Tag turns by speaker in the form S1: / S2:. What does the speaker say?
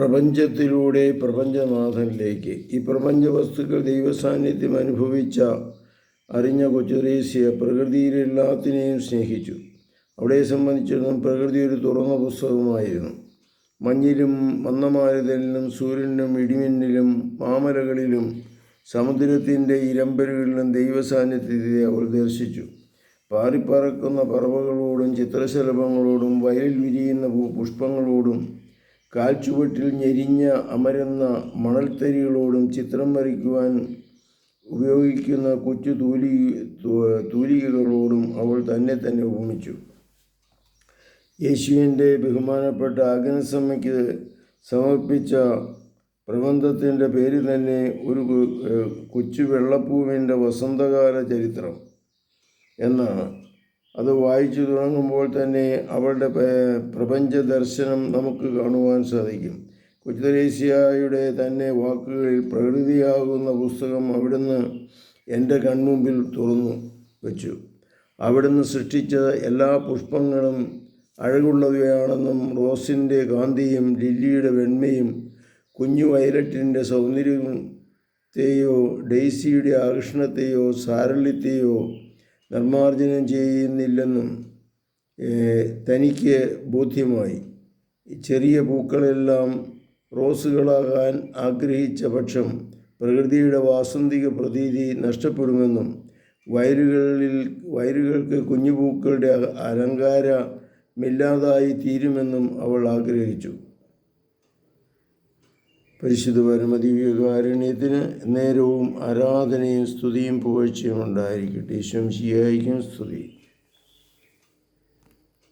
S1: പ്രപഞ്ചത്തിലൂടെ പ്രപഞ്ചനാഥനിലേക്ക്. ഈ പ്രപഞ്ച വസ്തുക്കൾ ദൈവസാന്നിധ്യം അറിഞ്ഞ കൊച്ചുത്രേസ്യ പ്രകൃതിയിലെല്ലാത്തിനെയും സ്നേഹിച്ചു. അവളെ സംബന്ധിച്ചിടത്തോളം പ്രകൃതി ഒരു തുറന്ന പുസ്തകമായിരുന്നു. മഞ്ഞിലും മന്ദമാരുതലിലും സൂര്യനിലും ഇടിമിന്നലിലും മാമലകളിലും സമുദ്രത്തിൻ്റെ ഇരമ്പലുകളിലും ദൈവസാന്നിധ്യത്തെ അവൾ ദർശിച്ചു. പാറിപ്പറക്കുന്ന പറവകളോടും ചിത്രശലഭങ്ങളോടും വയലിൽ വിരിയുന്ന പുഷ്പങ്ങളോടും കാൽച്ചുവട്ടിൽ ഞെരിഞ്ഞ അമരുന്ന മണൽത്തരികളോടും ചിത്രം വരയ്ക്കുവാൻ ഉപയോഗിക്കുന്ന കൊച്ചു തൂലികകളോടും അവൾ തന്നെ ഉപമിച്ചു. യേശുവിൻ്റെ ബഹുമാനപ്പെട്ട ആഗ്നസമ്മയ്ക്ക് സമർപ്പിച്ച പ്രബന്ധത്തിൻ്റെ പേര് തന്നെ ഒരു കൊച്ചു വെള്ളപ്പൂവിൻ്റെ വസന്തകാല ചരിത്രം എന്നാണ്. അത് വായിച്ചു തുടങ്ങുമ്പോൾ തന്നെ അവളുടെ പ്രപഞ്ച ദർശനം നമുക്ക് കാണുവാൻ സാധിക്കും. കൊച്ചുത്രേസ്യയുടെ തന്നെ വാക്കുകളിൽ, പ്രകൃതിയാകുന്ന പുസ്തകം അവിടുന്ന് എൻ്റെ കൺമുമ്പിൽ തുറന്നു വച്ചു. അവിടുന്ന് സൃഷ്ടിച്ച എല്ലാ പുഷ്പങ്ങളും അഴകുള്ളവയാണെന്നും റോസിൻ്റെ കാന്തിയും ലില്ലിയുടെ വെണ്മയും കുഞ്ഞു വയലറ്റിൻ്റെ സൗന്ദര്യത്തെയോ ഡെയ്സിയുടെ ആകർഷണത്തെയോ സാരല്യത്തെയോ നിർമ്മാർജ്ജനം ചെയ്യുന്നില്ലെന്നും തനിക്ക് ബോധ്യമായി. ചെറിയ പൂക്കളെല്ലാം റോസുകളാകാൻ ആഗ്രഹിച്ച പക്ഷം പ്രകൃതിയുടെ വാസന്തിക പ്രതീതി നഷ്ടപ്പെടുമെന്നും വയലുകൾക്ക് കുഞ്ഞുപൂക്കളുടെ അലങ്കാരമില്ലാതായി തീരുമെന്നും അവൾ ആഗ്രഹിച്ചു. പരിശുദ്ധ പരമദിവ്യകാരുണ്യത്തിന് നേരവും ആരാധനയും സ്തുതിയും പുകഴ്ചയും ഉണ്ടായിരിക്കട്ടെ. ഈശോ മിശിഹായ്ക്കും സ്തുതി.